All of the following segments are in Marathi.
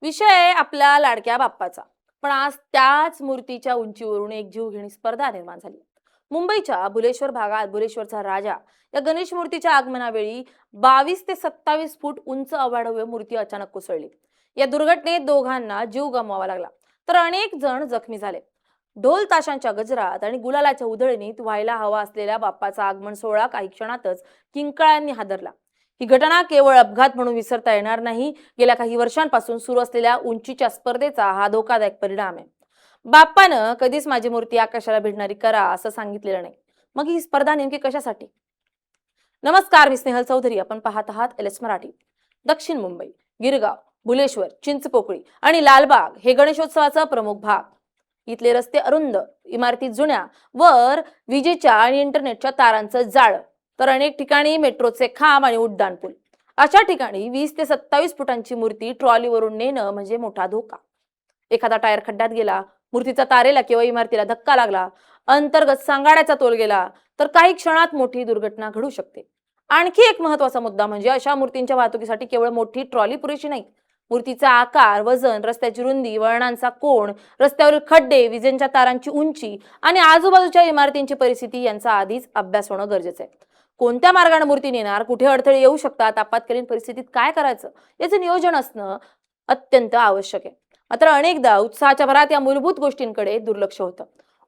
विषय आहे आपल्या लाडक्या बाप्पाचा. पण आज त्याच मूर्तीच्या उंचीवरून एक जीवघेणी स्पर्धा निर्माण झाली. मुंबईच्या बुलेश्वर भागात बुलेश्वरचा राजा या गणेश मूर्तीच्या आगमनावेळी 22 ते 27 फूट उंच अवाढव्य मूर्ती अचानक कोसळली. या दुर्घटनेत दोघांना जीव गमवावा लागला, तर अनेक जण जखमी झाले. ढोल ताशांच्या गजरात आणि गुलालाच्या उधळणीत व्हायला हवा असलेल्या बाप्पाचा आगमन सोहळा काही क्षणातच किंकाळ्यांनी हादरला. ही घटना केवळ अपघात म्हणून विसरता येणार नाही. गेल्या काही वर्षांपासून सुरू असलेल्या उंचीच्या स्पर्धेचा हा धोकादायक परिणाम आहे. बाप्पानं कधीच माझी मूर्ती आकाशाला भिडणारी करा असं सांगितलेलं नाही. मग ही स्पर्धा नेमकी कशासाठी? नमस्कार, मी स्नेहल चौधरी. आपण पाहत आहात LS मराठी. दक्षिण मुंबई, गिरगाव, बुलेश्वर, चिंचपोकळी आणि लालबाग हे गणेशोत्सवाचा प्रमुख भाग. इथले रस्ते अरुंद, इमारती जुन्या, वर विजेच्या आणि इंटरनेटच्या तारांचं जाळं, तर अनेक ठिकाणी मेट्रोचे खांब आणि उड्डाण पूल. अशा ठिकाणी 20 ते 27 फुटांची मूर्ती ट्रॉलीवरून नेणं म्हणजे मोठा धोका. एखादा टायर खड्ड्यात गेला, मूर्तीचा तारेला किंवा इमारतीला धक्का लागला, अंतर्गत सांगाड्याचा तोल गेला, तर काही क्षणात मोठी दुर्घटना घडू शकते. आणखी एक महत्वाचा मुद्दा म्हणजे अशा मूर्तींच्या वाहतुकीसाठी केवळ मोठी ट्रॉली पुरेशी नाही. मूर्तीचा आकार, वजन, रस्त्याची रुंदी, वळणांचा कोन, रस्त्यावरील खड्डे, विजेच्या तारांची उंची आणि आजूबाजूच्या इमारतींची परिस्थिती यांचा आधीच अभ्यास होणं गरजेचं आहे. कोणत्या मार्गाने मूर्ती नेणार, कुठे अडथळे येऊ शकतात, आपत्कालीन परिस्थितीत काय करायचं याचं नियोजन असणं अत्यंत आवश्यक आहे. मात्र अनेकदा उत्साहाच्या भरात या मूलभूत गोष्टींकडे दुर्लक्ष होतं.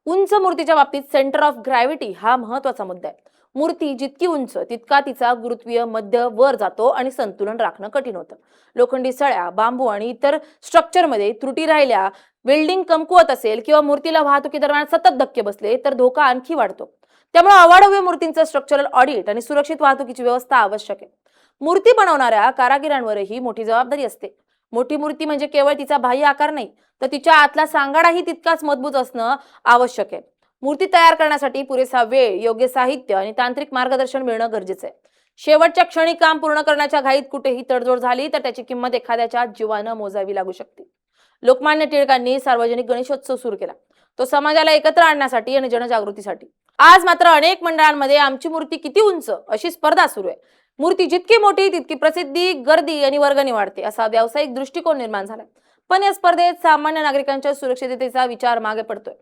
उंच मूर्तीच्या बाबतीत सेंटर ऑफ ग्रॅव्हिटी हा महत्वाचा मुद्दा आहे. मूर्ती जितकी उंच तितका तिचा गुरुत्वीय मध्य वर जातो आणि संतुलन राखणं कठीण होतं. लोखंडी सळ्या, बांबू आणि इतर स्ट्रक्चरमध्ये त्रुटी राहिल्या, वेल्डिंग कमकुवत असेल किंवा मूर्तीला वाहतुकी दरम्यान सतत धक्के बसले तर धोका आणखी वाढतो. त्यामुळे अवाढव्य मूर्तींचं स्ट्रक्चरल ऑडिट आणि सुरक्षित वाहतुकीची व्यवस्था आवश्यक आहे. मूर्ती बनवणाऱ्या कारागिरांवरही मोठी जबाबदारी असते. मोठी मूर्ती म्हणजे केवळ तिचा बाह्य आकार नाही, तर तिच्या आतला सांगाडाही तितकाच मजबूत असणं आवश्यक आहे. मूर्ती तयार करण्यासाठी पुरेसा वेळ, योग्य साहित्य आणि तांत्रिक मार्गदर्शन मिळणं गरजेचं आहे. शेवटच्या क्षणी काम पूर्ण करण्याच्या घाईत कुठेही तडजोड झाली तर त्याची किंमत एखाद्याच्या जीवानं मोजावी लागू शकते. लोकमान्य टिळकांनी सार्वजनिक गणेशोत्सव सुरू केला, तो समाजाला एकत्र आणण्यासाठी आणि जनजागृतीसाठी. आज मात्र अनेक मंडळांमध्ये आमची मूर्ती किती उंच अशी स्पर्धा सुरू आहे. मूर्ती जितकी मोठी तितकी प्रसिद्धी, गर्दी आणि वर्गणी वाढते असा व्यावसायिक दृष्टिकोन निर्माण झाला. पण या स्पर्धेत सामान्य नागरिकांच्या सुरक्षिततेचा विचार मागे पडतोय.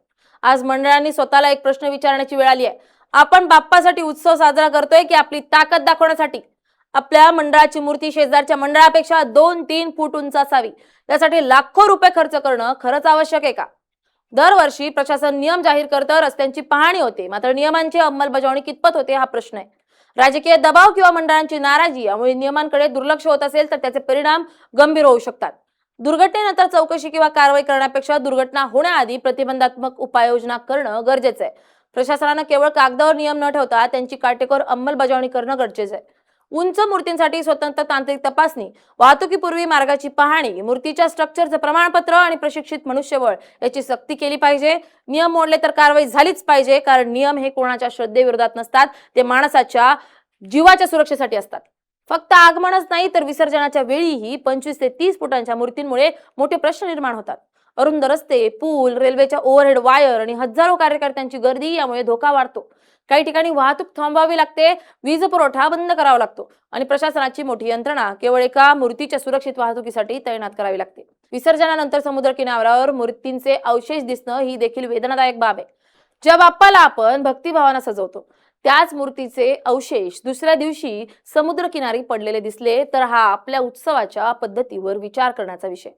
आज मंडळांनी स्वतःला एक प्रश्न विचारण्याची वेळ आली आहे. आपण बाप्पासाठी उत्सव साजरा करतोय की आपली ताकद दाखवण्यासाठी? आपल्या मंडळाची मूर्ती शेजारच्या मंडळापेक्षा 2-3 फूट उंच असावी, यासाठी लाखो रुपये खर्च करणं खरंच आवश्यक आहे का? दरवर्षी प्रशासन नियम जाहीर करतं, रस्त्यांची पाहणी होते, मात्र नियमांची अंमलबजावणी कितपत होते हा प्रश्न आहे. राजकीय दबाव किंवा मंडळांची नाराजी यामुळे नियमांकडे दुर्लक्ष होत असेल तर त्याचे परिणाम गंभीर होऊ शकतात. दुर्घटनेनंतर चौकशी किंवा कारवाई करण्यापेक्षा दुर्घटना होण्याआधी प्रतिबंधात्मक उपाययोजना करणं गरजेचं आहे. प्रशासनानं केवळ कागदावर नियम न ठेवता त्यांची काटेकोर अंमलबजावणी करणं गरजेचं आहे. उंच मूर्तींसाठी स्वतंत्र तांत्रिक तपासणी, वाहतुकीपूर्वी मार्गाची पाहणी, मूर्तीच्या स्ट्रक्चरचं प्रमाणपत्र आणि प्रशिक्षित मनुष्यबळ याची सक्ती केली पाहिजे. नियम मोडले तर कारवाई झालीच पाहिजे, कारण नियम हे कोणाच्या श्रद्धेविरोधात नसतात, ते माणसाच्या जीवाच्या सुरक्षेसाठी असतात. फक्त आगमनच नाही तर विसर्जनाच्या वेळीही 25 ते 30 फुटांच्या मूर्तींमुळे मोठे प्रश्न निर्माण होतात. अरुंद रस्ते, पूल, रेल्वेच्या ओव्हरहेड वायर आणि हजारो कार्यकर्त्यांची गर्दी यामुळे धोका वाढतो. काही ठिकाणी वाहतूक थांबवावी लागते, वीज पुरवठा बंद करावा लागतो आणि प्रशासनाची मोठी यंत्रणा केवळ एका मूर्तीच्या सुरक्षित वाहतुकीसाठी तैनात करावी लागते. विसर्जनानंतर समुद्र किनाऱ्यावर मूर्तींचे अवशेष दिसणं ही देखील वेदनादायक बाब आहे. ज्या बाप्पाला आपण भक्तिभावानं सजवतो त्याच मूर्तीचे अवशेष दुसऱ्या दिवशी समुद्रकिनारी पडलेले दिसले तर हा आपल्या उत्सवाच्या पद्धतीवर विचार करण्याचा विषय.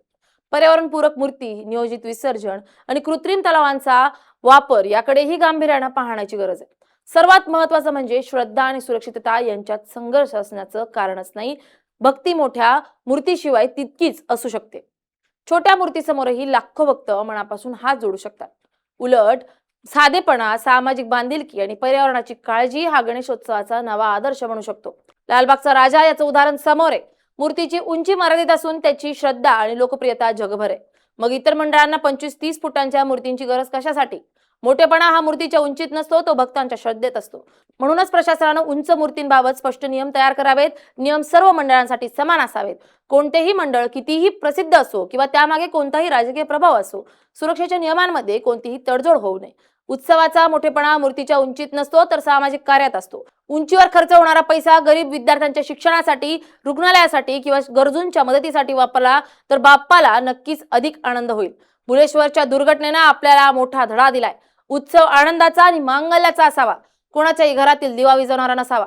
पर्यावरणपूरक मूर्ती, नियोजित विसर्जन आणि कृत्रिम तलावांचा वापर याकडेही गांभीर्यानं पाहण्याची गरज आहे. सर्वात महत्वाचं म्हणजे श्रद्धा आणि सुरक्षितता यांच्यात संघर्ष असण्याचं कारणच नाही. भक्ती मोठ्या मूर्तीशिवाय तितकीच असू शकते. छोट्या मूर्तीसमोरही लाखो भक्त मनापासून हात जोडू शकतात. उलट साधेपणा, सामाजिक बांधिलकी आणि पर्यावरणाची काळजी हा गणेशोत्सवाचा नवा आदर्श बनू शकतो. लालबागचा राजा याचं उदाहरण समोर आहे. मूर्तीची उंची मर्यादित असून त्याची श्रद्धा आणि लोकप्रियता जगभर आहे. मग इतर मंडळांना 25-30 फुटांच्या मूर्तींची गरज कशासाठी? मोठेपणा हा मूर्तीच्या उंचीत नसतो, तो भक्तांच्या श्रद्धेत असतो. म्हणूनच प्रशासनानं उंच मूर्तींबाबत स्पष्ट नियम तयार करावेत. नियम सर्व मंडळांसाठी समान असावेत. कोणतेही मंडळ कितीही प्रसिद्ध असो किंवा त्यामागे कोणताही राजकीय प्रभाव असो, सुरक्षेच्या नियमांमध्ये कोणतीही तडजोड होऊ नये. उत्सवाचा मोठेपणा मूर्तीच्या उंचीत नसतो तर सामाजिक कार्यात असतो. उंचीवर खर्च होणारा पैसा गरीब विद्यार्थ्यांच्या शिक्षणासाठी, रुग्णालयासाठी किंवा गरजूंच्या मदतीसाठी वापरला तर बाप्पाला नक्कीच अधिक आनंद होईल. बुलेश्वरच्या दुर्घटनेनं आपल्याला मोठा धडा दिलाय. उत्सव आनंदाचा आणि मांगल्याचा असावा, कोणाच्याही घरातील दिवा विझवणारा नसावा.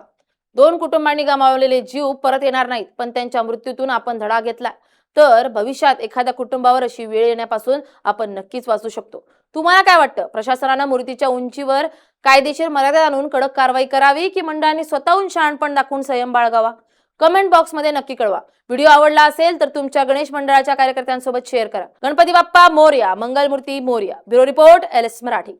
2 कुटुंबांनी गमावलेले जीव परत येणार नाहीत, पण त्यांच्या मृत्यूतून आपण धडा घेतला तर भविष्यात एखाद्या कुटुंबावर अशी वेळ येण्यापासून आपण नक्कीच वाचू शकतो. तुम्हाला काय वाटतं? प्रशासनानं मूर्तीच्या उंचीवर कायदेशीर मर्यादा आणून कडक कारवाई करावी की मंडळांनी स्वतःहून शहाणपण दाखवून संयम बाळगावा? कमेंट बॉक्समध्ये नक्की कळवा. व्हिडिओ आवडला असेल तर तुमच्या गणेश मंडळाच्या कार्यकर्त्यांसोबत शेअर करा. Ganpati Bappa Morya, Mangalmurti Morya. Bureau report, LS Marathi.